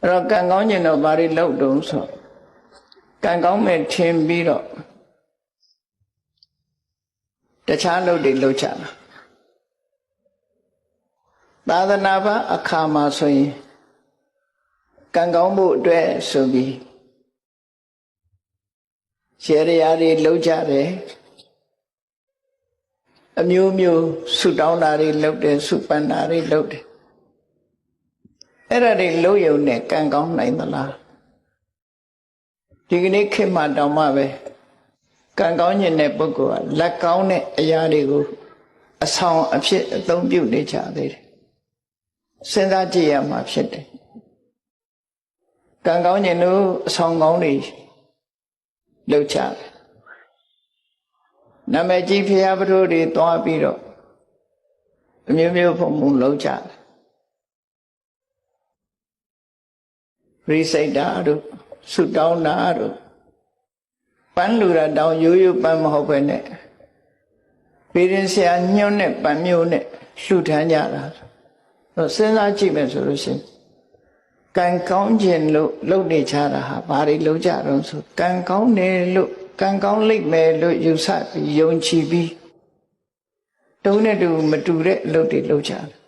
rồi càng có nhìn nó bà đi lâu đúng rồi càng có mẹ thêm bí đó để trả lâu đi lâu trả ta đã nạp á khá mà xoay càng có bộ trẻ số bí sẽ đi lâu trả đấy miêu miêu sự đau là đi lâu để sự pan là đi lâu đểအဲ့ဒါတွေလုံးယုံနဲ့ကံကောင်းနိုင်သလားဒီကနေ့ခေတ်မှာတောင်မှပဲကံကောင်းခြင်းတဲ့ပုဂ္ဂိုလ်ကလက်ကောင်းတဲ့အရာတွေကိုအဆောင်အဖြစ်အသုံးပြုနေကြသေးတယ်စဉ်းစားကြည့်ရမှာဖြစ်တယ်ကံကောင်းခြင်းတို့အဆောင်ကောင်းတွေလုပ်ကြတယ်နာမည်ကြီးဖရာပထိုးတွေတွားပြီးတော့အမျိုးမျိုးဖုံဖုံလုပ်ကြတယ်ရိစိတ်တာတို့ဆုတောင်းတာတို့ပန်းလူတာတောင်ရိုးရိုးပန်းမဟုတ်ပဲနဲ့ပေရင်ဆရာညွှန်းတဲ့ပန်းမျိုးနဲ့လှူထမ်းကြတာစဉ်းစားကြည့်မယ်ဆိုလို့ရှိရင်ကံကောင်းခြင်းလို့လုပ်နေကြတာဟာဘာတွေလုပ်ကြတော့ဆိုကံကောင်းတယ်လို့ကံကောင်းလိမ့်မယ်လို့ယူဆပြီးယုံကြည်ပြီးတုံးနဲ့တူမတူတဲ့အလုပ်တွေလုပ်ကြတယ်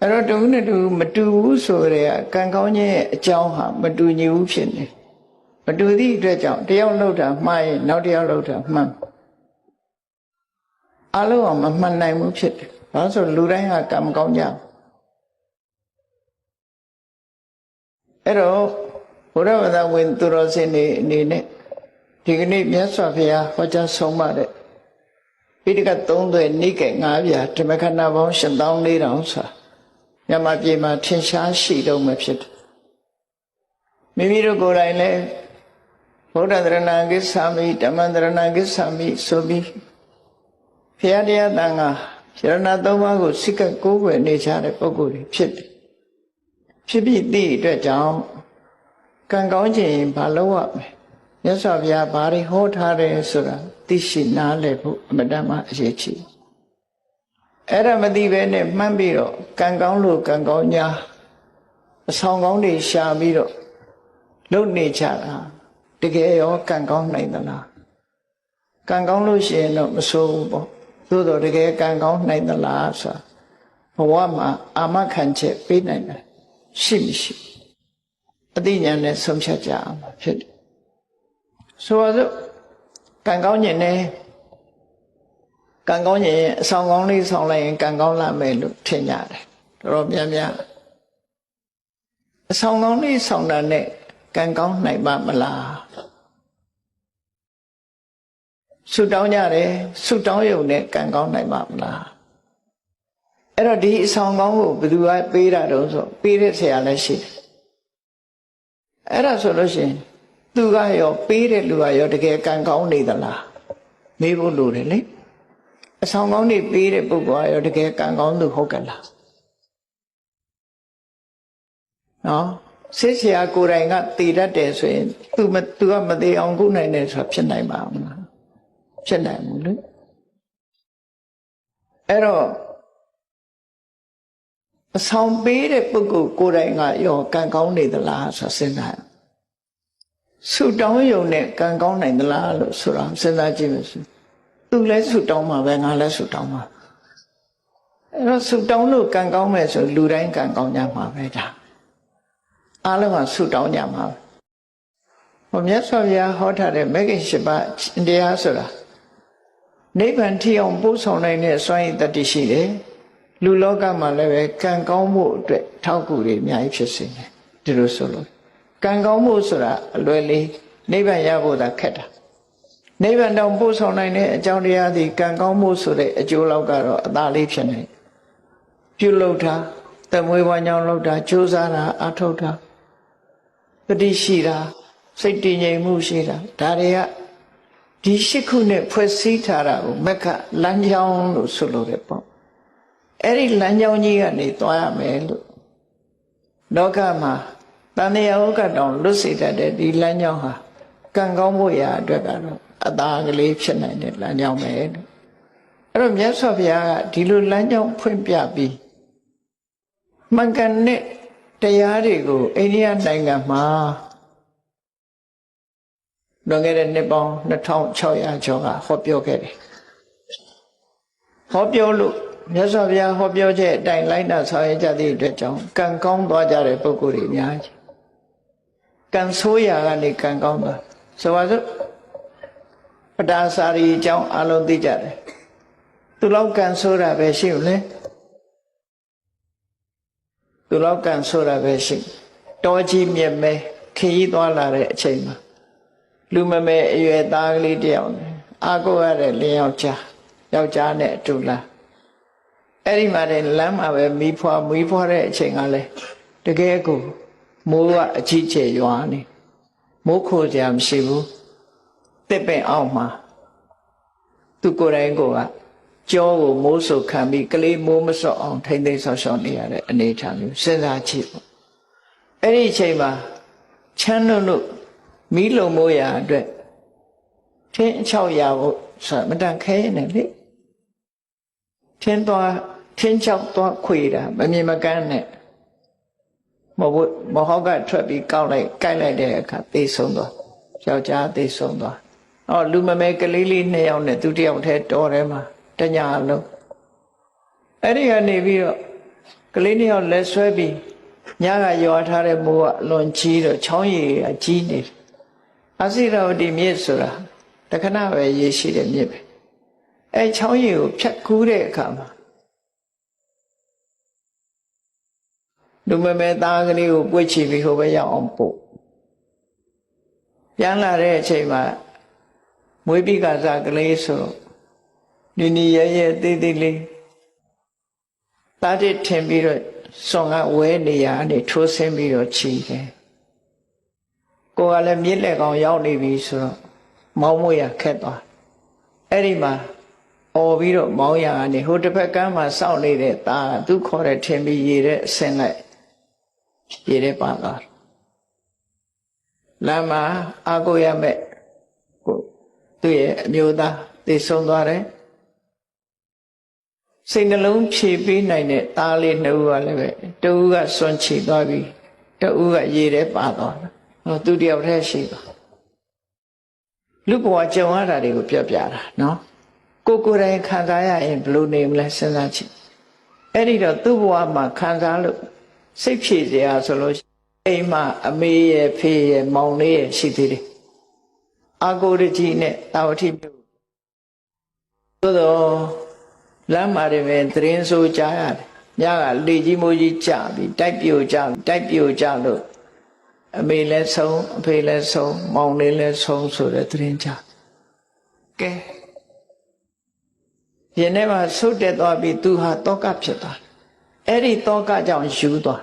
အဲ့တော့တုံးနဲ့တူမတူဘူးဆိုတဲ့ကံကောင်းခြင်းရဲ့အကြောင်းဟာမတူညီဘူးဖြစ်နေမတူသည့်အတွက်ကြောင့်တယောက်လုပ်တာမှားရင်နောက်တယောက်လုပ်တာမှန်အလုံးအောင်မမှန်နိုင်ဘူးဖြစ်တယ်ဘာလို့ဆိုလူတိုင်းဟာကံမကောင်းကြအဲ့တော့ဘုရားဝတ္တဝင်သူတော်စင်တွေအနေနဲ့ဒီကနေ့မြတ်စွာဘုရားဟောကြားဆုံးမတဲ့ပိဋကတ်3 သွဲနိကေ9 ပြာဓမ္မခဏပေါင်း84,000ဆိုတာညမပြေမှာထင်ရှားရှိတော့မှဖြစ်တယ်မိမိတို့ကိုယ်တိုင်လည်းဘုရားတရဏဂစ္ဆာမိဓမ္မတရဏဂစ္ဆာမိဆိုပြီးဘုရားတရားတန်ခါရဏသုံးပါးကိုစိတ်ကကိုးကွယ်နေကြတဲ့ပုဂ္ဂိုလ်တွေဖြစ်တယ်ဖြစ်ပြီးသည့်အတွက်ကြောင့်ကံကောင်းခြင်းဘာလို့ရမလဲမြတ်စွာဘုရားဘာတွေဟောထားတယ်ဆိုတာသိရှိနားလည်ဖို့အမတန်မှအရေးကြီးအဲ့ဒါမသိပဲနဲ့မှန်းပြီးတော့ကံကောင်းလို့ကံကောင်း냐အဆောင်ကောင်းတွေရှာပြီးတော့လုပ်နေကြတာတကယ်ရောကံကောင်းနိုင်သလားကံကောင်းလို့ရှိရင်တော့မဆိုးဘူးပေါ့သို့တော်တကယ်ကံကောင်းနိုင်သလားဆိုတာဘဝမှာအာမခံချက်ပေးနိုင်တယ်ရှိမရှိအသိဉာဏ်နဲ့ဆုံးဖြတ်ကြအောင်ဖြစ်တယ်ဆိုတော့ကံကောင်းခြင်းနဲ့ကံကောင်းခြင်းအဆောင်ကောင်းလေးဆောင်လိုက်ရင်ကံကောင်းလာမယ်လို့ထင်ကြတယ်တော်များများအဆောင်ကောင်းလေးဆောင်တာနဲ့ကံကောင်းနိုင်ပါမလားဆုတောင်းကြတယ်ဆုတောင်းရုံနဲ့ကံကောင်းနိုင်ပါမလားအဲ့တော့ဒီအဆောင်ကောင်းကိုဘယ်သူကပေးတာတုံးဆိုပေးတဲ့ဆရာလည်းရှိတယ်အဲ့ဒါဆိုလို့ရှိရင်သူကရောပေးတဲ့လူကရောတကယ်ကံကောင်းနေသလားမေးဖို့လိုတယ်လေအဆောင်ကောင်းတွေပေးတဲ့ပုဂ္ဂိုလ်ကရောတကယ်ကံကောင်းသူဟုတ်ကလားနော်ဆစ်ဆရာကိုယ်တိုင်ကတည်တတ်တယ်ဆိုရင်သူကမသေးအောင်ကုနိုင်တယ်ဆိုတာဖြစ်နိုင်ပါမလားဖြစ်နိုင်ဘူးလေအဲ့တော့အဆောင်ပေးတဲ့ပုဂ္ဂိုလ်ကိုယ်တိုင်ကရောကံကောင်းနေသလားဆိုစဉ်းစားဆုတောင်းရုံနဲ့ကံကောင်းနိုင်သလားလို့ဆိုတာစဉ်းစားကြည့်မယ်ဆိုသူလည်းဆုတောင်းမှာပဲငါလည်းဆုတောင်းမှာအဲ့တော့ဆုတောင်းလို့ကံကောင်းမယ်ဆိုလူတိုင်းကံကောင်းကြမှာပဲဒါအားလုံးကဆုတောင်းကြမှာပဲမြတ်စွာဘုရားဟောထားတဲ့မဂ္ဂင်၈ ပါးတရားဆိုတာနိဗ္ဗာန်ထိအောင်ပို့ဆောင်နိုင်တဲ့စွမ်းရည်တတ္တိရှိတယ်လူလောကမှာလည်းပဲကံကောင်းမှုအတွက်ထောက်ကူတွေအများကြီးဖြစ်စေတယ်ဒီလိုဆိုလို့ကံကောင်းမှုဆိုတာအလွယ်လေးနိဗ္ဗာန်ရဖို့သာခက်တာနိဗ္ဗာန်တောင်ပို့ဆောင်နိုင်တဲ့အကြောင်းတရားသည်ကံကောင်းမှုဆိုတဲ့အကျိုးလောက်ကတော့အသာလေးဖြစ်နေပြုလုပ်တာတမွေးဝမ်းကြောင်းလုပ်တာကြိုးစားတာအထောက်တာတတိရှိတာစိတ်တည်ငြိမ်မှုရှိတာဒါတွေကဒီ၈ ခုနဲ့ဖွဲ့စည်းထားတာကိုမက္ခလမ်းကြောင်းလို့ဆိုလိုတယ်ပေါ့အဲ့ဒီလမ်းကြောင်းကြီးကနေသွားရမယ်လို့လောကမှာတန်တရားဥက္ကတောင်လွတ်စေတတ်တဲ့ဒီလမ်းကြောင်းဟာကံကောင်းဖို့ရာအတွက်ကတော့အသာကလေးဖြစ်နိုင်တဲ့လမ်းကြောင်းပဲလို့အဲ့တော့မြတ်စွာဘုရားကဒီလိုလမ်းကြောင်းဖွင့်ပြပြီးမှန်ကန်တဲ့ တရားတွေကိုအိန္ဒိယနိုင်ငံမှာလွန်ခဲ့တဲ့နှစ်ပေါင်း2600ကျော်ကဟောပြောခဲ့တယ်ဟောပြောလို့မြတ်စွာဘုရားဟောပြောချက်အတိုင်းလိုက်နာဆောင်ရွက်ကြသည့်အတွက်ကြောင့်ကံကောင်းသွားကြတဲ့ပုဂ္ဂိုလ်တွေအများကြီးကံဆိုးရာကနေကံကောင်းသွားဆိုပါစို့ပဒါစာရီအကြောင်းအလုံးသိကြတယ်သူလောက်ကံဆိုးတာပဲရှိဘူးလေသူလောက်ကံဆိုးတာပဲရှိတောကြီးမြက်မဲခရီးသွားလာတဲ့အချိန်မှာလူမမဲအရွယ်သားကလေးတယောက်အာကိုရတဲ့လင်းယောက်ျားနဲ့အတူလာအဲ့ဒီမှာလမ်းမှာပဲမီးဖွားတဲ့အချိန်ကလည်းတကယ်ကိုမိုးကအကြီးကျယ်ရွာနေမိုးခိုကြမရှိဘူးတစ်ပင်အောက်မှာသူကိုယ်တိုင်ကကြောကိုမိုးဆုပ်ခံပြီးကလေးမိုးမစော့အောင်ထိမ့်သိမ်းဆောက်ရှောက်နေရတဲ့အနေအထားမျိုးစဉ်းစားကြည့်ပေါ့အဲ့ဒီအချိန်မှာချမ်းလို့မီးလုံမိုးရာအတွက်ထင်း600ဖို့ဆိုမတန်ခဲနေလေထင်းချောက်သွားခွေတာမမြင်မကန်းနဲ့မဟုတ်ကထွက်ပြီးကိုက်လိုက်တဲ့အခါသေဆုံးသွားယောက်ျားသေဆုံးသွားလူမမဲကလေးလေး2ယောက်နဲ့သူ1ယောက်တည်းတော်ထဲမှာတညလုံးအဲ့ဒီကနေပြီးတော့ကလေး2ယောက်လက်ဆွဲပြီးညကရွာထားတဲ့မိုးကအလွန်ကြီးတော့ချောင်းရည်ကကြီးနေတယ်အစိရဝတီမြစ်ဆိုတာတခဏပဲရေရှိတဲ့မြစ်ပဲအဲချောင်းရည်ကိုဖြတ်ကူးတဲ့အခါမှာလူမမဲသားကလေးကိုပွေ့ချပြီးဟိုဘက်ရောက်အောင်ပို့ပြန်လာတဲ့အချိန်မှာမွေးပြီးကစားကလေးဆိုနီရဲသေးသေးလေးတားတစ်ထင်ပြီးတော့စွန်ကဝဲနေရကနေထိုးဆင်းပြီးတော့ချီတယ်ကိုကလည်းမြစ်လက်ကောင်ရောက်နေပြီဆိုတော့မောင်းမွေရခက်သွားအဲ့ဒီမှာអော်ပြီးတော့မောင်းရကနေဟိုတစ်ဖက်ကမ်းမှာစောင့်နေတဲ့သားသူခေါ်တဲ့ထင်ပြီးရေတဲ့အဆင်းလိုက်ရေတဲ့ပါသွားလမ်းမှာအာကိုရမဲ့သူ့ရဲ့အမျိုးသားသိဆုံးသွားတယ်စိတ်နှလုံးဖြည့်ပေးနိုင်တဲ့သားလေး2ဦးကလည်းပဲတဦးကစွန့်ချီသွားပြီးတဦးကရေထဲပါသွားတယ်သူတယောက်တည်းရှိသွားလူဘဝကြုံရတာတွေကိုပြောပြတာနော်ကိုယ်တိုင်ခံစားရရင်ဘယ်လိုနေမလဲစဉ်းစားကြည့်အဲ့ဒီတော့သူ့ဘဝမှာခံစားလို့စိတ်ဖြည့်စရာဆိုလို့အိမ်မှာအမေရဲ့ဖေးရဲ့မောင်လေးရဲ့ရှိသေးတယ်အာကိုရကြီးနဲ့တာဝတိမြို့သို့တော့လမ်းမှာတွေပဲသတင်းဆိုကြားရတယ်ညကလေကြီးမိုးကြီးကြပြီးတိုက်ပြိုကြလို့အမေလည်းဆုံးအဖေလည်းဆုံးမောင်လေးလည်းဆုံးဆိုတဲ့သတင်းကြားကဲယနေ့မှာဆုတ်တက်သွားပြီးသူဟာတောကဖြစ်သွားအဲ့ဒီတောကကြောင့်ယူသွား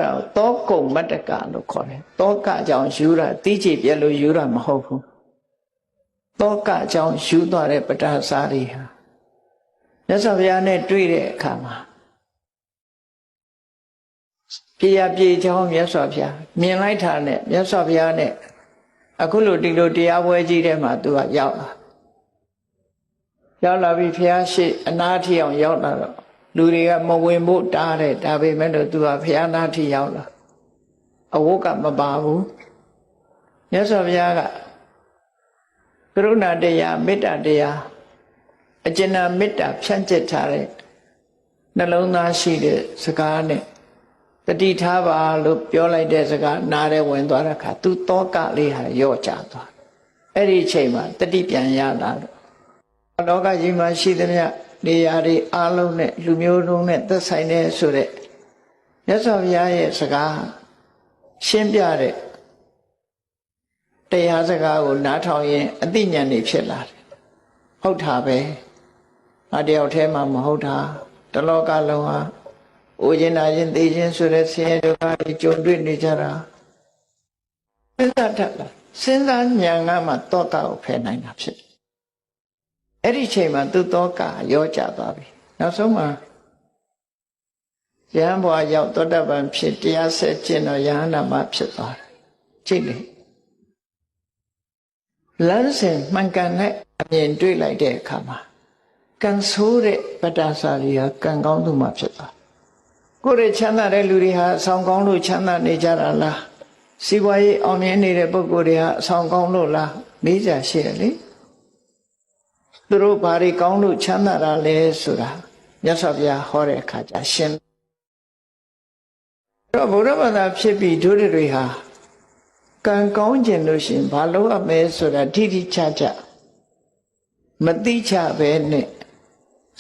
တာတောကုံမတ္တကလို့ခေါ်တယ်တောကကြောင့်ယူတာတိကျပြလို့ယူတာမဟုတ်ဘူးတောကကြောင့်ယူသွားတဲ့ပဋ္ဌာစာရီဟာမြတ်စွာဘုရားနဲ့တွေ့တဲ့အခါမှာပြေချောင်းမြတ်စွာဘုရားမြင်လိုက်တာနဲ့မြတ်စွာဘုရားနဲ့အခုလိုဒီလိုတရားပွဲကြီးထဲမှာသူကရောက်လာပြီးဘုရားရှိအနာထီအောင်ရောက်လာတော့လူတွေကမဝင်ဖို့တားတယ်ဒါပေမဲ့လို့သူကဘုရားနာထီရောက်လာအဝတ်ကမပါဘူးမြတ်စွာဘုရားကကရုဏာတရားမေတ္တာတရားအကျဉ်းမေတ္တာဖြန့်ကျက်ထားတဲ့နှလုံးသားရှိတဲ့စကားနဲ့တတိထားပါလို့ပြောလိုက်တဲ့စကားနားထဲဝင်သွားတဲ့အခါသူတောကလေးဟာရော့ကျသွားအဲ့ဒီအချိန်မှာတတိပြန်ရလာလို့လောကကြီးမှာရှိသမျှနေရာတွေအားလုံးနဲ့လူမျိုးလုံးနဲ့သက်ဆိုင်တဲ့ဆိုတဲ့မြတ်စွာဘုရားရဲ့စကားရှင်းပြတဲ့တရားစကားကိုနားထောင်ရင်အသိဉာဏ်တွေဖြစ်လာတယ်ဟုတ်တာပဲငါတယောက်တည်းမှမဟုတ်တာတလောကလုံးဟာအိုခြင်းနာခြင်းသိခြင်းဆိုတဲ့ဆင်းရဲဒုက္ခတွေကြုံတွေ့နေကြတာစဉ်းစားတတ်လားစဉ်းစားဉာဏ်ကမှတောကကိုဖယ်နိုင်တာဖြစ်တယ်အဲ့ဒီချိန်မှာသူတောကရောကြသွားပြီနောက်ဆုံးမှာယဟန်ဘဝရောက်သောတပန်ဖြစ်တရားဆက်ကျင့်တော့ယဟန္တာမဖြစ်သွားတယ်ကြည့်လေလမ်းစဉ်မှန်ကန်တဲ့အမြင်တွေ့လိုက်တဲ့အခါမှာကံဆိုးတဲ့ပဋ္ဌာစာရီဟာကံကောင်းသူမှဖြစ်သွား ကိုယ်ရဲ့ချမ်းသာတဲ့လူတွေဟာအဆောင်ကောင်းလို့ချမ်းသာနေကြတာလားစီးပွားရေးအောင်မြင်နေတဲ့ပုဂ္ဂိုလ်တွေဟာအဆောင်ကောင်းလို့လားမေးကြရှိတယ်လေသူတို့ဘာတွေကောင်းလို့ချမ်းသာတာလဲဆိုတာမြတ်စွာဘုရားဟောတဲ့အခါကျရှင်းအဲ့တော့ဘုရားဘာသာဖြစ်ပြီးတို့တွေဟာကံကောင်းခြင်းလို့ရှိရင်ဘာလို့အမဲဆိုတာထိထိချာချာမတိချပဲနဲ့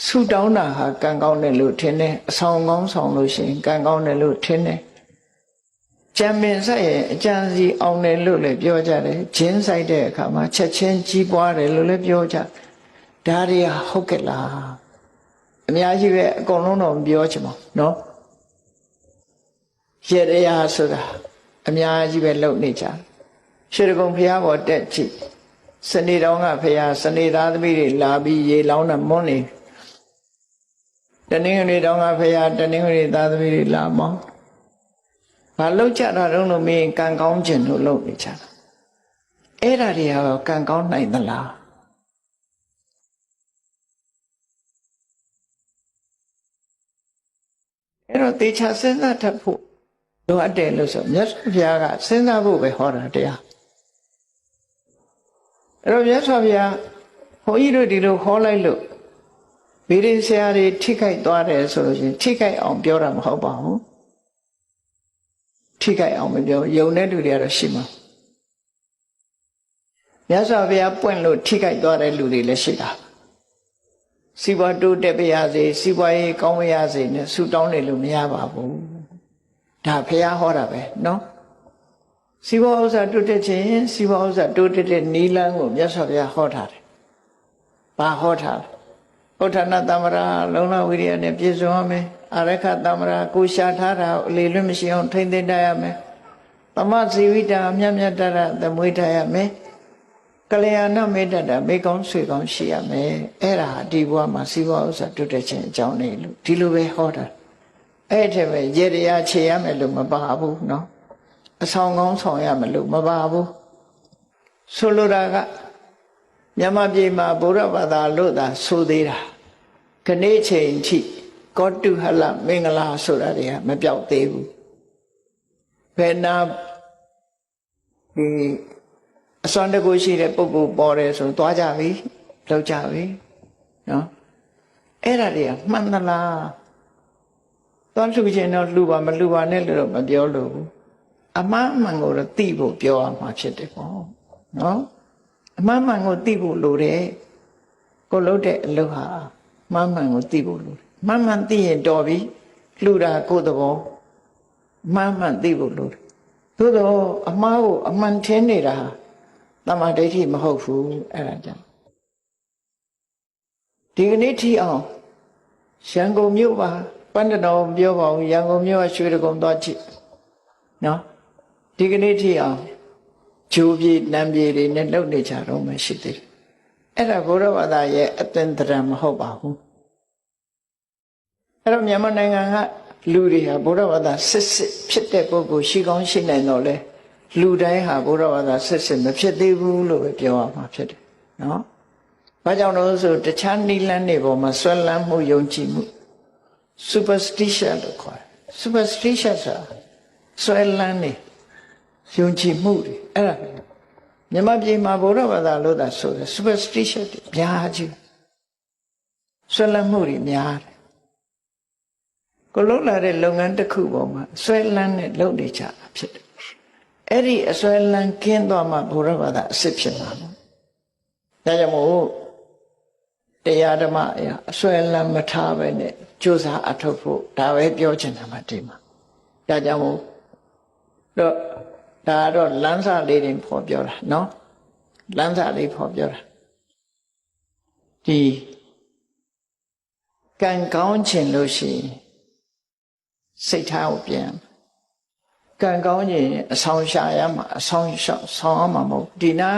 ဆူတောင်းတာဟာကံကောင်းတယ်လို့ထင်တယ်အဆောင်ကောင်းဆောင်လို့ရှိရင်ကံကောင်းတယ်လို့ထင်တယ်ကြံပင်ဆိုင်ရင်အကြံစီအောင်တယ်လို့လည်းပြောကြတယ်ဂျင်းဆိုင်တဲ့အခါမှာချက်ချင်းကြီးပွားတယ်လို့လည်းပြောကြဒါတွေဟာဟုတ်ကဲ့လားအများကြီးပဲအကုန်လုံးတော့မပြောချင်ပါဘူးနော်ရေရရာဆိုတာအများကြီးပဲလုပ်နေကြရှေးကုံဘုရားပေါ်တက်ကြည့်စနေတော်ကဘုရားစနေသားသမီးတွေလာပြီးရေလောင်းတဲ့မွန်းနေတနင်္ဂနွေတော်ကဘုရားတနင်္ဂနွေသားသမီးတွေလာမောင်းဘာလုပ်ကြတာတော့လို့မင်းကံကောင်းခြင်းလို့လုပ်နေကြတာအဲ့ဒါတွေကတော့ကံကောင်းနိုင်သလားအဲ့တော့တေချာစဉ်းစားတတ်ဖို့လိုအပ်တယ်လို့ဆိုမြတ်စွာဘုရားကစဉ်းစားဖို့ပဲဟောတာတရားအဲ့တော့မြတ်စွာဘုရားဘုန်းကြီးတို့ဒီလိုဟောလိုက်လို့ဗေဒင်ဆရာတွေထိခိုက်သွားတယ်ဆိုလို့ရှိရင်ထိခိုက်အောင်ပြောတာမဟုတ်ပါဘူးထိခိုက်အောင်မပြောယုံတဲ့လူတွေကတော့ရှိမှာမြတ်စွာဘုရားပွင့်လို့ထိခိုက်သွားတဲ့လူတွေလည်းရှိတာစီးပွားတိုးတက်ပါရစေစီးပွားရေးကောင်းပါရစေနဲ့ဆုတောင်းနေလို့မရပါဘူးဒါဘုရားဟောတာပဲနော်စီးပွားဥစ္စာတိုးတက်ခြင်းစီးပွားဥစ္စာတိုးတက်တဲ့နိလန်းကိုမြတ်စွာဘုရားဟောထားတယ်ဘာဟောထားလဲဥဋ္ဌာဏတမ္မရာလုံလဝိရိယနဲ့ပြည့်စုံရမယ်အရခတမ္မရာကိုရှာထားတာအလေလွတ်မရှိအောင်ထိမ့်သိမ်းတတ်ရမယ်သမဇီဝိတာမြတ်မြတ်တရသမွေးထားရမယ်ကလျာဏမေတ္တာမေကောင်းဆွေကောင်းရှိရမယ်အဲ့ဒါဒီဘဝမှာစီးပွားဥစ္စာတိုးတက်ခြင်းအကြောင်းလေးလို့ဒီလိုပဲဟောတာအဲ့ထက်ပဲရေတရားခြေရမယ်လို့မပါဘူးနော်အဆောင်ကောင်းဆောင်ရမယ်လို့မပါဘူးဆိုလိုတာကမြန်မာပြည်မှာဗုဒ္ဓဘာသာလို့သာဆိုသေးတာခဏချိန်ထိကောတုဟလမင်္ဂလာဆိုတာတွေကမပြောက်သေးဘူးဘယ်နာဒီအစွမ်းတကူရှိတဲ့ပုဂ္ဂိုလ်ပေါ်တယ်ဆိုသွားကြပြီလောက်ကြပြီနော်အဲ့ဒါတွေကမှန်သလားသွားလှူခြင်းတော့လှူပါမလှူပါနဲ့လို့တော့မပြောလို့ဘူးအမှန်မှန်ကိုတော့သိဖို့ပြောရမှာဖြစ်တယ်ပေါ့နော်အမှန်မှန်ကိုသိဖို့လိုတယ်ကိုလုပ်တဲ့အလုပ်ဟာမှန်မှန်ကိုသိဖို့လိုတယ်မှန်မှန်သိရင်တော်ပြီလှူတာကိုယ်သဘောမှန်မှန်သိဖို့လိုတယ်သို့တော့အမှားကိုအမှန်ထင်နေတာတမ္မာဒိဋ္ဌိမဟုတ်ဘူးအဲ့ဒါကြောင့်ဒီကနေ့ထိအောင်ရန်ကုန်မြို့ပါပန္နတော်ပြောပါဦးရန်ကုန်မြို့ကရွှေတကုံသွားကြည့်နော်ဒီကနေ့ထိအောင်ဂျိုးပြေနံပြေတွေနဲ့လှုပ်နေကြတော့မှရှိသေးတယ်အဲ့ဒါဘုရားဘာသာရဲ့အသင်္တရံမဟုတ်ပါဘူးအဲ့တော့မြန်မာနိုင်ငံကလူတွေဟာဘုရားဘာသာစစ်ဖြစ်တဲ့ပုဂ္ဂိုလ်ရှိကောင်းရှိနိုင်တော့လေလူတိုင်းဟာဘုရားဘာသာစစ်မဖြစ်သေးဘူးလို့ပဲပြောရမှာဖြစ်တယ်နော်ဘာကြောင့်လို့ဆိုတခြားနိလန်းတွေပေါ်မှာဆွဲလန်းမှုယုံကြည်မှု superstition လို့ခေါ်တယ် superstition ဆိုတာဆွဲလန်းနေယုံကြည်မှုတွေအဲ့ဒါမြန်မာပြည်မှာဘုရားဘာသာလို့သာဆိုတယ် superstition တွေများကြီးဆွဲလန်းမှုတွေများတယ်ကိုလုံးလာတဲ့လုပ်ငန်းတစ်ခုပေါ်မှာဆွဲလန်းနဲ့လုပ်နေကြတာဖြစ်တယ်အဲ့ဒီအဆွဲလန်းကင်းသွားမှဘုရားဘာသာအစစ်ဖြစ်မှာပေါ့ဒါကြောင့်မို့တရားဓမ္မအရာအဆွဲလန်းမထားပဲနဲ့ကြိုးစားအထောက်ဖို့ဒါပဲပြောချင်တာမှဒီမှာဒါကြောင့်မို့တော့ဒါတော့လမ်းစာလေးတွေဖော်ပြောတာနော်လမ်းစာလေးဖော်ပြောတာဒီကံကောင်းခြင်းလို့ရှိရင်စိတ်ထားကိုပြန်ကံကောင်းခြင်းအဆောင်ရှာရမှာအဆောင်ရှောက်ဆောင်ရမှာမဟုတ်ဒီနာ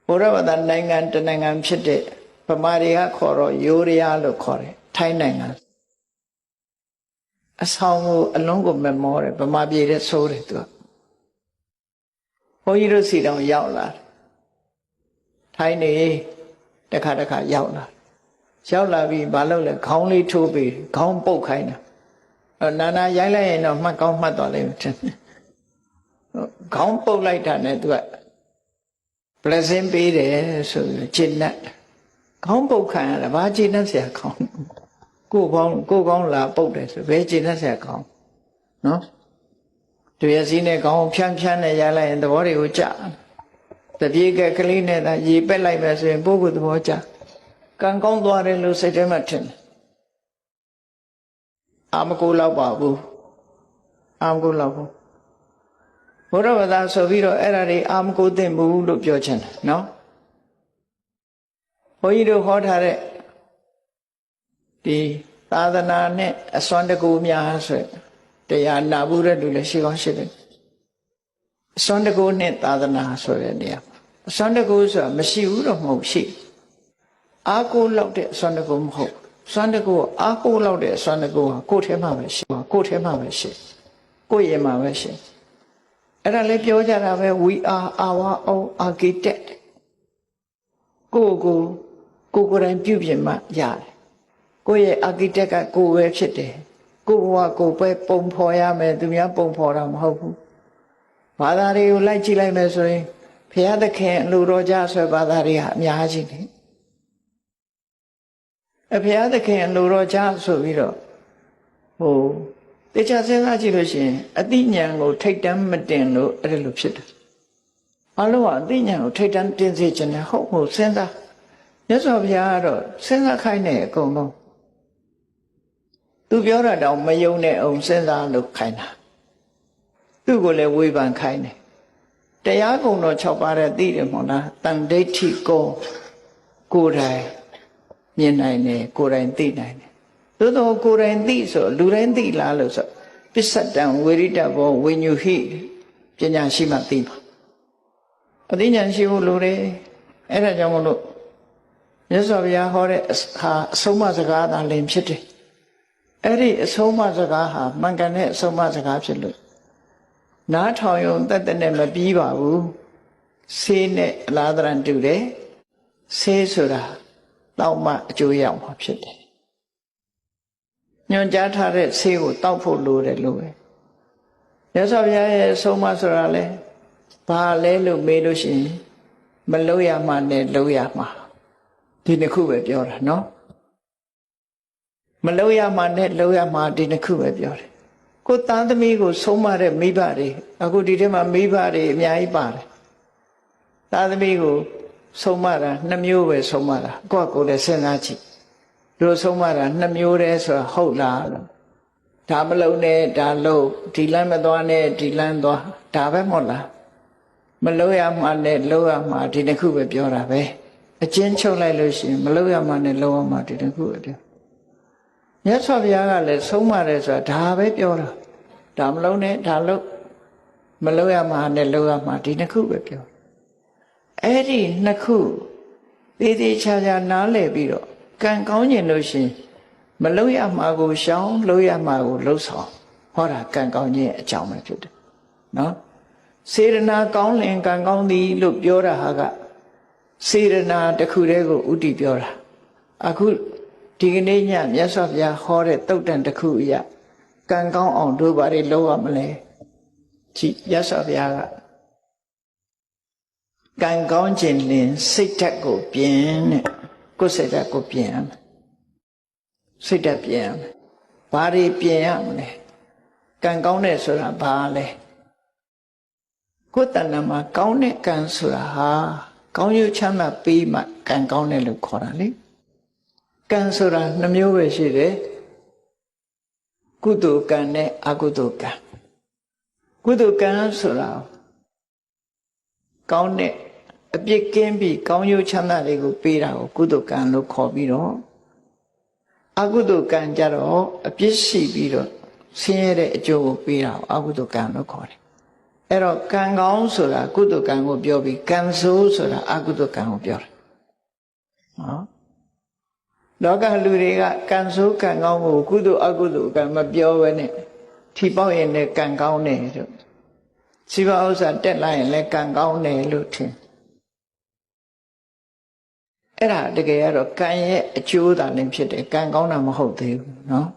ကဘုရားဘာသာနိုင်ငံတနိုင်ငံဖြစ်တဲ့ဗမာတွေကခေါ်တော့ယိုရီးယားလို့ခေါ်တယ်ထိုင်းနိုင်ငံအဆောင်ကိုအလုံးကိုမမောတယ်ဗမာပြည်တဲ့ဆိုးတယ်သူကဘုန်းကြီးတို့စီတောင်ရောက်လာတယ်ထိုင်းနေတခါရောက်လာပြီးမလုပ်လဲခေါင်းလေးထိုးပြီးခေါင်းပုတ်ခိုင်းတာ နာနာရိုင်းလိုက်ရင်တော့မှတ်ကောင်းမှတ်သွားလိမ့်မယ်ခေါင်းပုတ်လိုက်တာနဲ့သူက blessing ပေးတယ်ဆိုပြီးကျင့်တတ်ခေါင်းပုတ်ခံရတာဘာကျင့်တတ်เสียခေါင်းကိုယ်ကောင်းလာပုတ်တယ်ဆိုဘယ်ကျင့်တတ်เสียခေါင်းနော်တပြည့်စည်းနဲ့ခေါင်းဖြန်းဖြန်းနဲ့ရလိုက်ရင်သဘောတွေကိုကြတပြေကကလေးနဲ့သာရေပက်လိုက်မယ်ဆိုရင်ပုဂ္ဂိုလ်သဘောကြကံကောင်းသွားတယ်လို့စိတ်ထဲမှာထင်တယ်အာမကိုလောက်ပါဘူးအာမကိုလောက်ဘူးဘုရားဘာသာဆိုပြီးတော့အဲ့ဒါတွေအာမကိုသိမ့်ဘူးလို့ပြောချင်တယ်နော်ဘုန်းကြီးတို့ဟောထားတဲ့ဒီသာသနာနဲ့အစွမ်းတကူများဆိုတရားနာဘူးတဲ့လူလည်းရှိကောင်းရှိတယ်အစွမ်းတကူနဲ့သာသနာဆိုတဲ့နေရာအစွမ်းတကူဆိုတာမရှိဘူးတော့မဟုတ်ရှိအာကိုလောက်တဲ့အစွမ်းတကူမဟုတ်စွမ်းတကူအာကိုလောက်တဲ့အစွမ်းတကူဟာကိုယ်ထဲမှာပဲရှိကိုယ်ထဲမှာပဲရှိကိုယ်ရင်မှာပဲရှိအဲ့ဒါလည်းပြောကြတာပဲ we are our own architect ကိုယ်ကိုယ်တိုင်ပြုပြင်မှရတယ်ကိုယ့်ရဲ့ architect ကကိုယ်ပဲဖြစ်တယ်ကိုယ်ဘဝကိုယ်ပဲပုံဖော်ရမယ်သူများပုံဖော်တာမဟုတ်ဘူးဘာသာတွေကိုလိုက်ကြည့်လိုက်မယ်ဆိုရင်ဘုရားသခင်လူတော်ကြဆွဲဘာသာတွေဟာအများကြီးနေဘုရားသခင်လူတော်ကြဆိုပြီးတော့တေချာစဉ်းစားကြည့်လို့ရှိရင်အတိညာဏ်ကိုထိတ်တန်းမတင်လို့အဲ့လိုဖြစ်တယ်အလုံးကအတိညာဏ်ကိုထိတ်တန်းတင်စေခြင်းနဲ့ဟုတ်ဟုတ်စဉ်းစားမြတ်စွာဘုရားကတော့စဉ်းစားခိုင်းတဲ့အကုန်လုံးသူပြောတာတောင်မယုံနဲ့အောင်စဉ်းစားလို့ခိုင်းတာသူ့ကိုလည်းဝေဖန်ခိုင်းတယ်တရားကုံတော်6ပါးတဲ့သိတယ်မဟုတ်လားတန်ဒိဋ္ဌိကိုယ်တိုင်မြင်နိုင်တယ်ကိုယ်တိုင်သိနိုင်တယ်သို့တော့ကိုယ်တိုင်သိဆိုလူတိုင်းသိလားလို့ဆိုပစ္စတံဝေရိတဘောဝိညုဟိပညာရှိမှသိမှာအသိဉာဏ်ရှိဖို့လိုတယ်အဲ့ဒါကြောင့်မလို့မြတ်စွာဘုရားဟောတဲ့ဟာအဆုံးအမစကားသာလင်ဖြစ်တယ်အဲ့ဒီအဆုံးအမစကားဟာမှန်ကန်တဲ့အဆုံးအမစကားဖြစ်လို့နားထောင်ရုံတက်တဲ့နဲ့မပြီးပါဘူးဆေးနဲ့အလားတရံတူတယ်ဆေးဆိုတာတောက်မှအကျိုးရမှာဖြစ်တယ်ညွှန်ကြားထားတဲ့ဆေးကိုတောက်ဖို့လိုတယ်လို့ပဲမြတ်စွာဘုရားရဲ့အဆုံးအမဆိုတာလဲဘာလဲလို့မေးလို့ရှိရင်မလုပ်ရမှနဲ့လုပ်ရမှာဒီနှစ်ခုပဲပြောတာနော်မလုပ်ရမှနဲ့လုပ်ရမှာဒီနှစ်ခုပဲပြောတယ်ကိုသားသမီးကိုဆုံးမတဲ့မိဘတွေအခုဒီထဲမှာမိဘတွေအများကြီးပါတယ်သားသမီးကိုဆုံးမတာ2မျိုးပဲဆုံးမတာကိုယ်လည်းစဉ်းစားကြည့်တို့ဆုံးမတာ2မျိုးတည်းဆိုတာဟုတ်လားလို့ဒါမလုံးနဲ့ဒါလုံးဒီလမ်းမသွားနဲ့ဒီလမ်းသွားဒါပဲမဟုတ်လားမလုံးရမှနဲ့လုံးရမှဒီတစ်ခုပဲပြောတာပဲအချင်းချုပ်လိုက်လို့ရှိရင်မလုံးရမှနဲ့လုံးရမှဒီတစ်ခုပဲပြောမြတ်စွာဘုရားကလည်းဆုံးမတယ်ဆိုတာဒါပဲပြောတာဒါမလုံးနဲ့ဒါလုံးမလုံးရမှနဲ့လုံးရမှဒီတစ်ခုပဲပြောအဲ့ဒီနှစ်ခုသေးသေးချာချာနားလည်ပြီးတော့ကံကောင်းကျင်လို့ရှိရင်မလုံးရမှာကိုရှောင်လုံးရမှာကိုလှုပ်ဆောင်ဟောတာကံကောင်းခြင်းအကြောင်းပဲဖြစ်တယ်နော်စေရနာကောင်းလင်ကံကောင်းသည်လို့ပြောတာဟာကစေရနာတစ်ခုတည်းကိုဥတည်ပြောတာအခုဒီကနေ့ညမြတ်စွာဘုရားဟောတဲ့တုတ်တန်တစ်ခုအရာကံကောင်းအောင်တို့ဘာတွေလုပ်ရမလဲကြည့်မြတ်စွာဘုရားကကံကောင်းခြင်းလင်စိတ်ဓာတ်ကိုပြင်တဲ့ကိုယ်စိတ်ဓာတ်ကိုပြင်ရမယ်စိတ်ဓာတ်ပြင်ရမယ်ဘာတွေပြင်ရမလဲကံကောင်းတဲ့ဆိုတာဘာလဲကိုယ်တဏ္ဍာမှာကောင်းတဲ့ကံဆိုတာဟာကောင်းကျိုးချမ်းသာပေးမှကံကောင်းတယ်လို့ခေါ်တာလေကံဆိုတာ2မျိုးပဲရှိတယ်ကုသိုလ်ကံနဲ့အကုသိုလ်ကံကုသိုလ်ကံဆိုတာကောင်းတဲ့အပြစ်ကင်းပြီးကောင်းကျိုးချမ်းသာတွေကိုပေးတာကိုကုသိုလ်ကံလို့ခေါ်ပြီးတော့အကုသိုလ်ကံကြတော့အပြစ်ရှိပြီးတော့ဆင်းရဲတဲ့အကျိုးကိုပေးတာကိုအကုသိုလ်ကံလို့ခေါ်တယ်အဲ့တော့ကံကောင်းဆိုတာကုသိုလ်ကံကိုပြောပြီးကံဆိုးဆိုတာအကုသိုလ်ကံကိုပြောတယ်နော်လောကလူတွေကကံဆိုးကံကောင်းကိုကုသိုလ်အကုသိုလ်ကံမပြောဘဲနဲ့ထီပေါက်ရင်လည်းကံကောင်းတယ်လို့စီးပွားဥစ္စာတက်လာရင်လည်းကံကောင်းတယ်လို့ထင်အဲ့ဒါတကယ်ကတော့ကံရဲ့အကျိုးသာလည်းဖြစ်တယ်ကံကောင်းတာမဟုတ်သေးဘူးနော်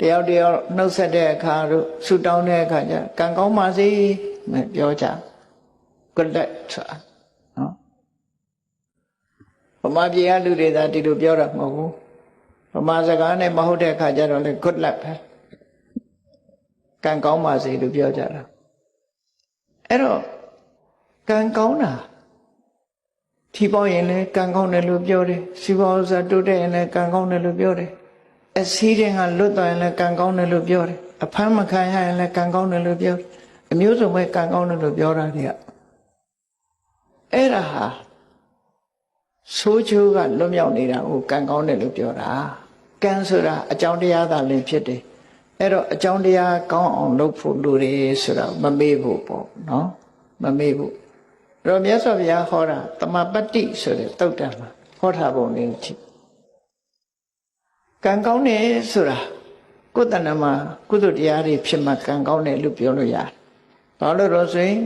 တယောက်တယောက်နှုတ်ဆက်တဲ့အခါတို့ဆူတောင်းတဲ့အခါကျကံကောင်းပါစေနဲ့ပြောကြ good luck ဆိုတာနော်ဗမာပြည်ကလူတွေသာဒီလိုပြောတာမဟုတ်ဘူးဗမာစကားနဲ့မဟုတ်တဲ့အခါကျတော့လေ good luck ပဲကံကောင်းပါစေလို့ပြောကြတာအဲ့တော့ကံကောင်းတာထီပေါက်ရင်လည်းကံကောင်းတယ်လို့ပြောတယ်စီးပွားဥစ္စာတိုးတက်ရင်လည်းကံကောင်းတယ်လို့ပြောတယ်အစည်းတဲ့ကလွတ်သွားရင်လည်းကံကောင်းတယ်လို့ပြောတယ်အဖမ်းမခံရရင်လည်းကံကောင်းတယ်လို့ပြောတယ်အမျိုးစုံပဲကံကောင်းတယ်လို့ပြောတာတွေကအဲ့ဒါဟာဆိုးချိုးကလွတ်မြောက်နေတာကိုကံကောင်းတယ်လို့ပြောတာကံဆိုတာအကြောင်းတရားသာလင်ဖြစ်တယ်အဲ့တော့အကြောင်းတရားကောင်းအောင်လုပ်ဖို့လူတွေဆိုတာမမေ့ဖို့ပေါ့နော်မမေ့ဖို့အဲ့တော့မြတ်စွာဘုရားဟောတာတမပတ္တိဆိုတဲ့သုတ်တံမှာဟောထားပုံလေးကြည့်ကံကောင်းတယ်ဆိုတာကိုယ်တဏ္ဍမှာကုသိုလ်တရားတွေဖြစ်မှကံကောင်းတယ်လို့ပြောလို့ရတယ်ဘာလို့တော့ဆိုရင်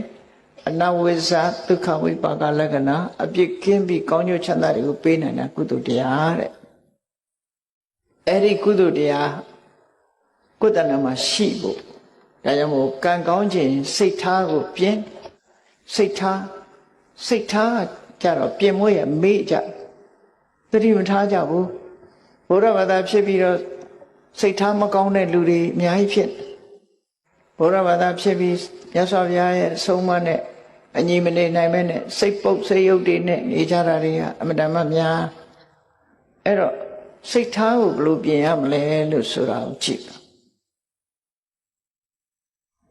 အနဝိဇ္ဇဒုက္ခဝိပါကလက္ခဏာအပြစ်ကင်းပြီးကောင်းကျိုးချမ်းသာတွေကိုပေးနိုင်တာကုသိုလ်တရားတဲ့အဲ့ဒီကုသိုလ်တရားကိုယ်တဏ္ဍမှာရှိဖို့ဒါကြောင့်မို့ကံကောင်းခြင်းစိတ်ထားကိုပြင်စိတ်ထားကြတော့ပြင်မွေးရမေ့ကြသတိမထားကြဘူးဘုရားဘာသာဖြစ်ပြီးတော့စိတ်ထားမကောင်းတဲ့လူတွေအများကြီးဖြစ်ဘုရားဘာသာဖြစ်ပြီးမြတ်စွာဘုရားရဲ့အဆုံးအမနဲ့အညီမနေနိုင်မဲနဲ့စိတ်ပုတ်စိတ်ယုတ်တွေနဲ့နေကြတာတွေကအမတန်မှများအဲ့တော့စိတ်ထားကိုဘယ်လိုပြင်ရမလဲလို့ဆိုတာကိုကြည့်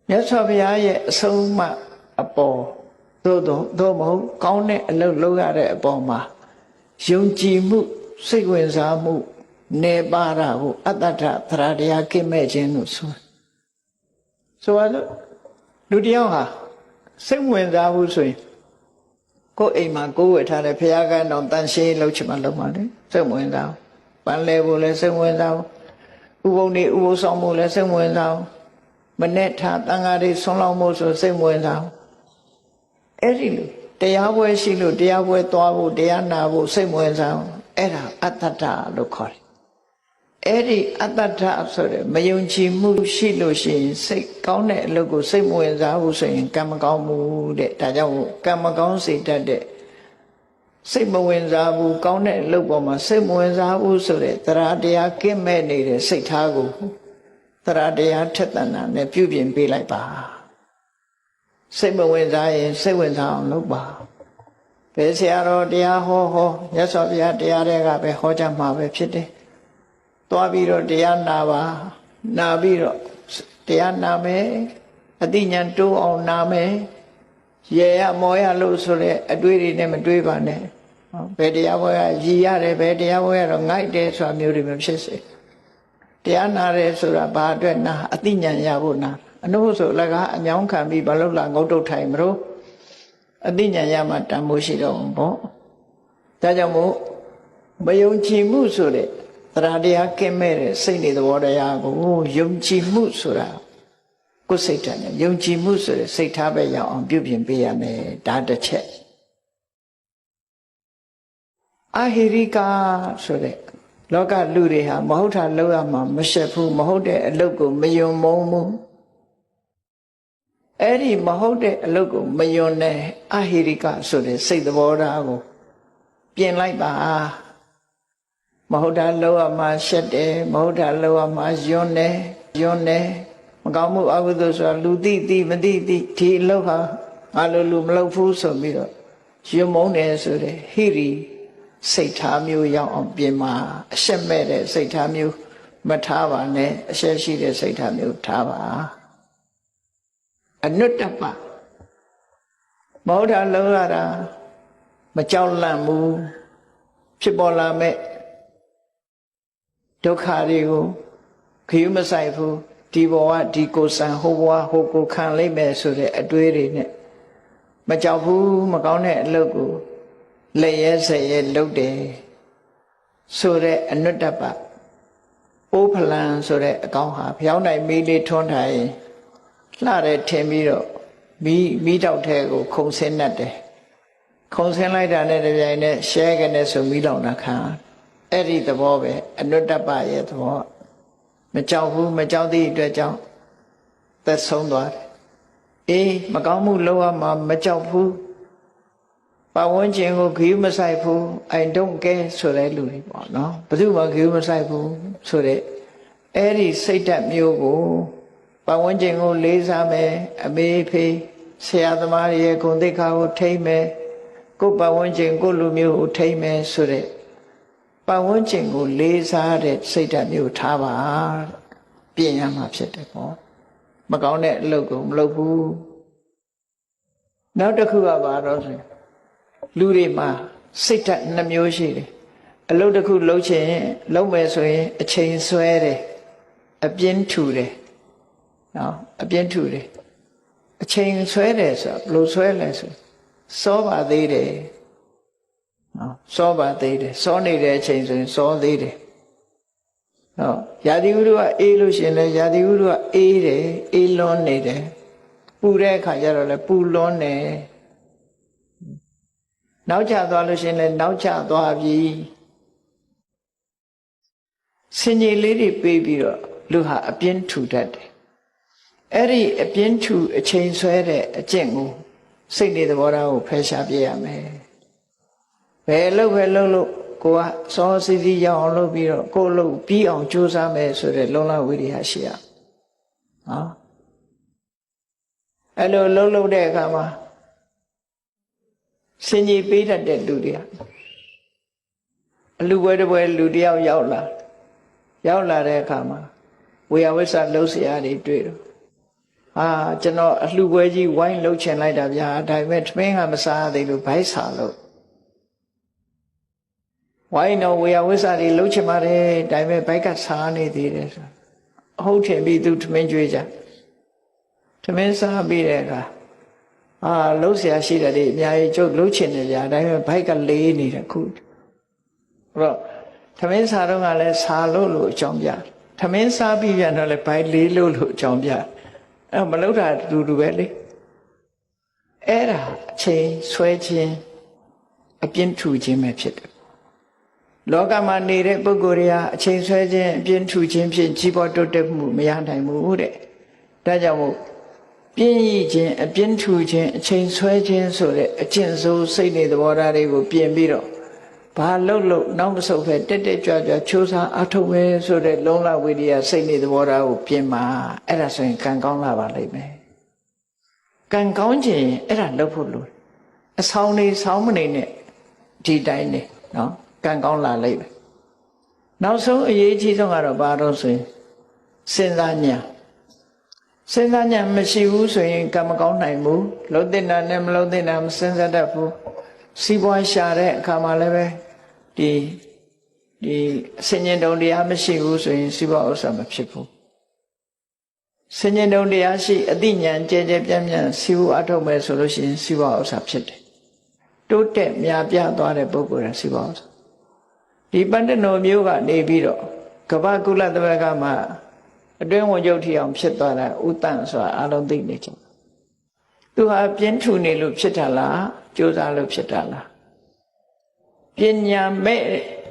မြတ်စွာဘုရားရဲ့အဆုံးအမအပေါ်သို့မဟုတ်ကောင်းတဲ့အလုပ်လုပ်ရတဲ့အပေါ်မှာယုံကြည်မှုစိတ်ဝင်စားမှုနေပါတာကိုအတ္တထသရတရားကိမဲ့ခြင်းလို့ဆိုရလို့လူတယောက်ဟာစိတ်ဝင်စားဘူးဆိုရင်ကိုယ်အိမ်မှာကိုယ်ဝယ်ထားတဲ့ဘုရားကတော်တန်ရှင်းလုပ်ချင်မှလုပ်မှလေစိတ်ဝင်စားပန်းလဲဖို့လည်းစိတ်ဝင်စားဥပုံနေဥပုဆောင်ဖို့လည်းစိတ်ဝင်စားမနဲ့ထားတန်ဃာတွေဆွမ်းလောင်းဖို့ဆိုစိတ်ဝင်စားအဲ့ဒီလိုတရားပွဲရှိလို့တရားပွဲသွားဖို့တရားနာဖို့စိတ်ဝင်စားအဲ့ဒါအတ္တထလို့ခေါ်တယ်အဲ့ဒီအတ္တထဆိုတဲ့မယုံကြည်မှုရှိလို့ရှိရင်စိတ်ကောင်းတဲ့အလုပ်ကိုစိတ်မဝင်စားဘူးဆိုရင်ကံမကောင်းဘူးတဲ့ဒါကြောင့်ကံမကောင်းစေတတ်တဲ့စိတ်မဝင်စားဘူးကောင်းတဲ့အလုပ်ပေါ်မှာစိတ်မဝင်စားဘူးဆိုတဲ့တရားတရားကင်းမဲ့နေတဲ့စိတ်ထားကိုတရားတရားထက်သန်တာနဲ့ပြုပြင်ပေးလိုက်ပါစိတ်မဝင်စားရင်စိတ်ဝင်စားအောင်လုပ်ပါဘယ်ဆရာတော်တရားဟောမြတ်စွာဘုရားတရားတွေကပဲဟောကြမှာပဲဖြစ်တယ်သွားပြီးတော့တရားနာပါနာပြီးတော့တရားနာမယ်အသိဉာဏ်တိုးအောင်နာမယ်ရေရမောရလို့ဆိုတဲ့အတွေးတွေနဲ့မတွေးပါနဲ့ဘယ်တရားပွဲကရည်ရတယ်ဘယ်တရားပွဲကတော့ငိုက်တယ်ဆိုတာမျိုးတွေမဖြစ်စေတရားနာတယ်ဆိုတာဘာအတွက်နာအသိဉာဏ်ရဖို့နာအနုဆိုလည်းကအညောင်းခံပြီးဘာလို့လာငုတ်တုတ်ထိုင်မလို့အသိဉာဏ်ရမှတန်ဖိုးရှိတော့ဘောဒါကြောင့်မို့မယုံကြည်မှုဆိုတဲ့တရားတရားကင်းမဲ့တဲ့စိတ်နေသဘောတရားကိုယုံကြည်မှုဆိုတာကိုယ်စိတ်ဓာတ်နဲ့ယုံကြည်မှုဆိုတဲ့စိတ်ထားပဲရောက်အောင်ပြုပြင်ပေးရမယ်ဒါတစ်ချက်အဟိရိကာဆိုတဲ့လောကလူတွေဟာမဟုတ်တာလုပ်ရမှာမရှက်ဘူးမဟုတ်တဲ့အလုပ်ကိုမယုံမုန်းဘူးအဲ့ဒီမဟုတ်တဲ့အလုပ်ကိုမယုံတဲ့အဟိရိကဆိုတဲ့စိတ်သဘောထားကိုပြင်လိုက်ပါမဟုတ်တာလောက်ရမှာရှက်တယ်မဟုတ်တာလောက်ရမှာယွန်းတယ်မကောင်းမှုအကုသိုလ်ဆိုတာလူသိမသိဒီအလုပ်ဟာငါလိုလူမလုပ်ဘူးဆိုပြီးတော့ယွန်းမုန်းတယ်ဆိုတဲ့ဟိရိစိတ်ထားမျိုးရောက်အောင်ပြင်မှာအရှက်မဲ့တဲ့စိတ်ထားမျိုးမထားပါနဲ့အရှက်ရှိတဲ့စိတ်ထားမျိုးထားပါအနုတ္တပမဟုတ်တာလောက်ရတာမကြောက်လန့်ဘူးဖြစ်ပေါ်လာမဲ့ဒုက္ခတွေကိုခရီးမဆိုင်ဘူးဒီဘဝဒီကိုယ်ဆံဟိုဘဝဟိုကိုခံလိုက်မယ်ဆိုတဲ့အတွေးတွေနဲ့မကြောက်ဘူးမကောင်းတဲ့အလုပ်ကိုလက်ရဲစရဲလုပ်တယ်ဆိုတဲ့အနုတ္တပအိုးဖလန်ဆိုတဲ့အကောင်ဟာဖျောင်းနိုင်မီးလေးထွန်းထိုင်လှတယ်ထင်ပြီးတော့မီးတောက်ထဲကိုခုံဆင်းတတ်တယ်ခုံဆင်းလိုက်တာနဲ့တပြိုင်နက်ရှဲကနေဆိုမီးလောင်တာခံအဲ့ဒီသဘောပဲအနုတ္တပရဲ့သဘော မကြောက်ဘူးမကြောက်သည့်အတွက်ကြောင့်သက်ဆုံးသွားတယ်အေးမကောင်းမှုလုပ်ရမှာမကြောက်ဘူးပတ်ဝန်းကျင်ကိုဂရုမစိုက်ဘူး I don't care ဆိုတဲ့လူတွေပေါ့နော်ဘယ်သူမှဂရုမစိုက်ဘူးဆိုတဲ့အဲ့ဒီစိတ်ဓာတ်မျိုးကိုပတ်ဝန်းကျင်ကိုလေးစားမယ်အမေဖေးဆရာသမားရဲ့ဂုဏ်သိက္ခာကိုထိမ့်မယ်ကိုယ်ပတ်ဝန်းကျင်ကိုလူမျိုးကိုထိမ့်မယ်ဆိုတဲ့ပတ်ဝန်းကျင်ကိုလေးစားတဲ့စိတ်ဓာတ်မျိုးထားပါပြင်ရမှာဖြစ်တယ်ပေါ့မကောင်းတဲ့အလုပ်ကိုမလုပ်ဘူးနောက်တစ်ခုကဘာတော့ဆိုလူတွေမှာစိတ်ဓာတ်နှမျိုးရှိတယ်အလုပ်တစ်ခုလုပ်ချင်လုပ်မယ်ဆိုရင်အချိန်ဆွဲတယ်အပြင်းထူတယ်နော်အပြင်းထူတယ်အချိန်ဆွဲတယ်ဆိုဘယ်လိုဆွဲလဲဆိုစောပါသေးတယ်နော်စောပါသေးတယ်စောနေတဲ့အချိန်ဆိုရင်စောသေးတယ်နော်ရာသီဥတုကအေးလို့ရှိရင်လည်းရာသီဥတုကအေးတယ်အေးလွန်းနေတယ်ပူတဲ့အခါကျတော့လည်းပူလွန်းနေနောက်ကျသွားလို့ရှိရင်လည်းနောက်ကျသွားပြီစင်ကြီးလေးတွေပေးပြီးတော့လူဟာအပြင်းထူတတ်တယ်အဲ့ဒီအပြင်းထူအချိန်ဆွဲတဲ့အကျင့်ကိုစိတ်နေသဘောထားကိုဖယ်ရှားပြရမယ်ဘယ်လို့ကိုကစောစီစီရောက်အောင်လုပ်ပြီးတော့ကိုယ်လုပ်ပြီးအောင်ကြိုးစားမယ်ဆိုတဲ့လုံလဝိရိယရှိရနော်အဲ့လိုလုပ်တဲ့အခါမှာစင်ကြီးပေးတတ်တဲ့လူတွေအလူပွဲတစ်ပွဲလူတယောက်ရောက်လာတဲ့အခါမှာဝေယဝိဆလှုပ်ရှားတွေတွေ့တော့ကျွန်တော်အလှပွဲကြီးဝိုင်းလှုပ်ချင်လိုက်တာဗျာဒါပေမဲ့ထမင်းကမစားသေးလို့ဗိုက်ဆာလို့ဝိုင်းတော့ဝေယဝိဆတွေလှုပ်ချင်ပါတယ်ဒါပေမဲ့ဗိုက်ကစားနေသေးတယ်ဆိုအဟုတ်ထင်ပြီးသူထမင်းကျွေးကြထမင်းစားပြီးတဲ့အခါလှုပ်ရှားရှိတယ်လေအများကြီးကျုပ်လှုပ်ချင်တယ်ဗျာဒါပေမဲ့ဗိုက်ကလေးနေတယ်ခုအဲ့တော့ထမင်းစားတော့ကလည်းစားလို့အကြောင်းပြထမင်းစားပြီးပြန်တော့လည်းဗိုက်လေးလို့အကြောင်းပြအဲ့မလှုပ်တာတူပဲလေအဲ့ဒါအချိန်ဆွဲခြင်းအပြင်းထူခြင်းပဲဖြစ်တယ်လောကမှာနေတဲ့ပုဂ္ဂိုလ်တွေဟာအချိန်ဆွဲခြင်းအပြင်းထူခြင်းဖြင့်ကြီးပွားတိုးတက်မှုမရနိုင်ဘူးတဲ့ဒါကြောင့်မို့ပြင်းရခြင်းအပြင်းထူခြင်းအချိန်ဆွဲခြင်းဆိုတဲ့အကျင့်ဆိုးစိတ်နေသဘောထားတွေကိုပြင်ပြီးတော့ဘာလို့နောက်မဆုတ်ပဲတက်ကြွချိုးစားအထုတ်ပဲဆိုတဲ့လုံလဝိရိယစိတ်နေသဘောထားကိုပြင်မှာအဲ့ဒါဆိုရင်ကံကောင်းလာပါလိမ့်မယ်ကံကောင်းခြင်းအဲ့ဒါလုပ်ဖို့လိုအဆောင်နေဆောင်းမနေနဲ့ဒီတိုင်းနေနော်ကံကောင်းလာလိမ့်မယ်နောက်ဆုံးအရေးကြီးဆုံးကတော့ဘာလို့ဆိုရင်စဉ်းစားဉာဏ်မရှိဘူးဆိုရင်ကံမကောင်းနိုင်ဘူးလုံးတင်တာနဲ့မလုံးတင်တာမစဉ်းစားတတ်ဘူးစီးပွားရှာတဲ့အခါမှာလည်းပဲဒီဆင်ញင်တုံတရားမရှိဘူးဆိုရင်စီးပွားဥစ္စာမဖြစ်ဘူးဆင်ញင်တုံတရားရှိအသိဉာဏ်ကျဲပြန့်စီးပွားအထုတ်မယ်ဆိုလို့ရှိရင်စီးပွားဥစ္စာဖြစ်တယ်တိုးတက်များပြားသွားတဲ့ပုဂ္ဂိုလ်ကစီးပွားဥစ္စာဒီပန္တနောမျိုးကနေပြီးတော့ကပ္ပကုလသမဂ္ဂမှာအတွင်းဝန်ချုပ်ထီအောင်ဖြစ်သွားတာဥတ္တန်ဆိုတာအလုံးသိနေကြသူဟာပြင်းထူနေလို့ဖြစ်တာလားကြိုးစားလို့ဖြစ်တာလားပညာမဲ့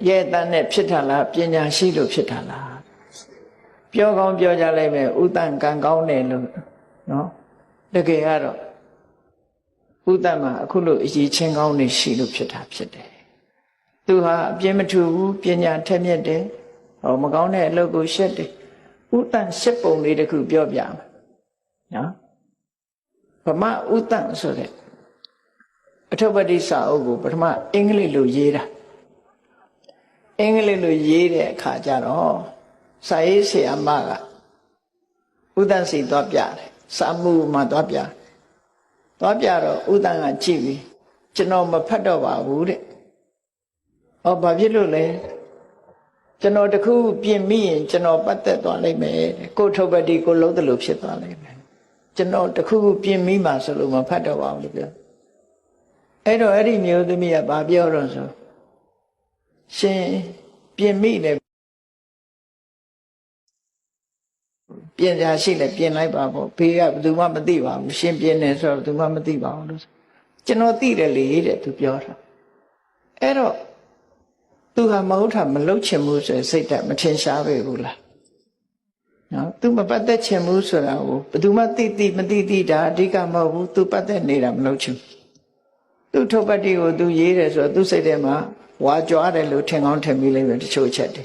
ရဲ့တန်းနဲ့ဖြစ်တာလားပညာရှိလို့ဖြစ်တာလားပြောကောင်းပြောကြလိုက်မယ်ဥတ္တန်ကံကောင်းတယ်လို့နော်တကယ်ကတော့ဥတ္တန်မှာအခုလို့အရေးချင်းကောင်းနေရှိလို့ဖြစ်တာဖြစ်တယ်သူဟာအပြင်းမထူဘူးပညာထက်မြက်တယ်မကောင်းတဲ့အလုပ်ကိုရှက်တယ်ဥတ္တန်ရှစ်ပုံလေးတစ်ခုပြောပြမယ်နော်ဗမာဥတ္တန်ဆိုတဲ့အထုပ္ပတိစာအုပ်ကိုပထမအင်္ဂလိပ်လိုရေးတာအင်္ဂလိပ်လိုရေးတဲ့အခါကျတော့စာရေးဆရာမကဥတ္တန်စီသွားပြတယ်စာမှုမှာသွားပြတော့ဥတ္တန်ကကြည့်ပြီးကျွန်တော်မဖတ်တော့ပါဘူးတဲ့ဘာဖြစ်လို့လဲကျွန်တော်တခုပြင်မိရင်ကျွန်တော်ပတ်သက်သွားလိမ့်မယ်ကိုထုပ္ပတိကိုလုံးတယ်လို့ဖြစ်သွားလိမ့်မယ်ကျွန်တော်တခုပြင်မိမှဆိုလို့မဖတ်တော့ပါဘူးလို့ပြောအဲ့တော့အဲ့ဒီမျိုးသမီးကဘာပြောတော့ဆိုရှင်ပြင်မိတယ်ပြင်ကြရှိလဲပြင်လိုက်ပါပေါ့ဘေးကဘယ်သူမှမသိပါဘူးရှင်ပြင်နေဆိုတော့ဘယ်သူမှမသိပါဘူးလို့ကျွန်တော်သိတယ်လေတဲ့သူပြောတာအဲ့တော့သူဟာမဟုတ်တာမလုပ်ချင်ဘူးဆိုစိတ်ဓာတ်မထင်ရှားပဲဘူးလား နော် तू မပတ်သက်ချင်ဘူးဆိုတာကိုဘယ်သူမှသိမသိဒါအဓိကမဟုတ်ဘူး तू ပတ်သက်နေတာမလုပ်ချင်သူ့ထုတ်ပတ်တိကို तू ရေးတယ်ဆိုတော့သူ့စိတ်ထဲမှာဝါကြွားတယ်လို့ထင်ကောင်းထင်မိလိမ့်မယ်တချို့ချက်တွေ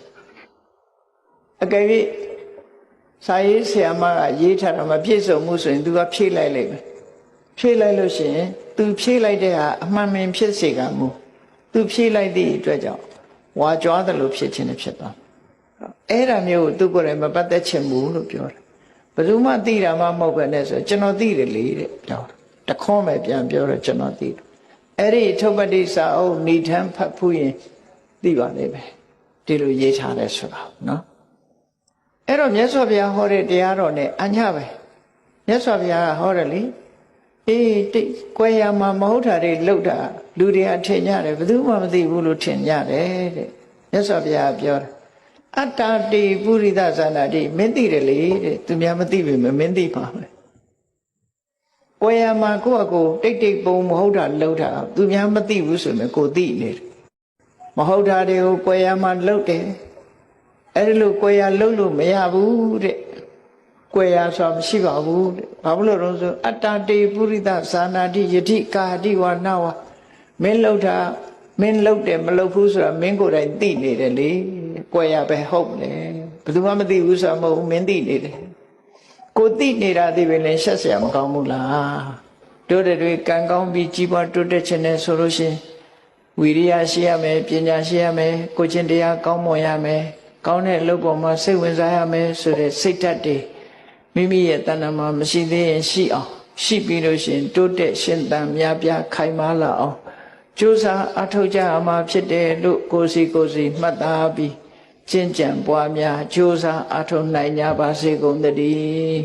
အကယ်၍စာရေးဆရာမကရေးထားတာမပြည့်စုံမှုဆိုရင် तू ကဖြည့်လိုက်လိမ့်မယ်ဖြည့်လိုက်လို့ရှိရင် तू ဖြည့်လိုက်တဲ့ဟာအမှန်မှန်ဖြစ်စေကမူ तू ဖြည့်လိုက်သည့်အတွက်ကြောင့်ဝါကြွားတယ်လို့ဖြစ်ခြင်းနဲ့ဖြစ်သွားအဲ့ဒါမျိုးကိုသူကိုယ်တိုင်မပတ်သက်ချင်ဘူးလို့ပြောတယ်ဘယ်သူမှသိတာမှမဟုတ်ပဲနဲ့ဆိုကျွန်တော်သိတယ်လေတဲ့ပြောတယ်တခွန်းပဲပြန်ပြောတော့ကျွန်တော်သိတယ်အဲ့ဒီထုတ်ပတိစာအုပ်ဏိဌာန်ဖတ်ဖူးရင်သိပါလိမ့်မယ်ဒီလိုရေးထားတယ်ဆိုတာနော်အဲ့တော့မြတ်စွာဘုရားဟောတဲ့တရားတော်နဲ့အညပဲမြတ်စွာဘုရားကဟောတယ်လေအေးတိတ်ကွယ်ရမှာမဟုတ်တာတွေလောက်တာလူတွေအထင်ရတယ်ဘယ်သူမှမသိဘူးလို့ထင်ကြတယ်တဲ့မြတ်စွာဘုရားပြောတယ်အတ္တတိပုရိသဇာနာတိမင်းသိတယ်လေတဲ့သူများမသိပြီမင်းသိပါမယ်ကွယ်ရမှာကိုယ့်အကိုတိတ်ပုံမဟုတ်တာလောက်တာသူများမသိဘူးဆိုရင်ကိုသိနေတယ်မဟုတ်တာတွေကိုကွယ်ရမှာလောက်တယ်အဲ့ဒီလိုကွယ်ရလောက်လို့မရဘူးတဲ့ကွယ်ရဆိုမရှိပါဘူးတဲ့ဘာလို့လဲဆိုအတ္တတိပုရိသဇာနာတိယတိကာတိဝနာဝမင်းလောက်တာမင်းလောက်တယ်မလောက်ဘူးဆိုတာမင်းကိုယ်တိုင်သိနေတယ်လေကွယ်ရပဲဟုတ်တယ်ဘယ်သူမှမသိဘူးဆိုတာမဟုတ်ဘူးမင်းသိနေတယ်ကိုသိနေတာသိပြီလဲရှက်เสียမကောင်းဘူးလားတို့တွေကံကောင်းပြီးကြီးပွားတိုးတက်ခြင်းနဲ့ဆိုလို့ရှိရင်ဝိရိယရှိရမယ်ပညာရှိရမယ်ကိုချင်းတရားကောင်းမွန်ရမယ်ကောင်းတဲ့အလုပ်ပေါ်မှာစိတ်ဝင်စားရမယ်ဆိုတဲ့စိတ်ဓာတ်တွေမိမိရဲ့တဏ္ဍာမှာမရှိသေးရင်ရှိအောင်ရှိပြီးလို့ရှိရင်တိုးတက်ရှင်သန်များပြားခိုင်မာလာအောင်ကြိုးစားအထောက်ကြအမှာဖြစ်တယ်လို့ကိုယ်စီမှတ်သားပြီးကျင့်ကြံပွားများကြိုးစားအထောက်နိုင်ကြပါစေကုန်သတည်း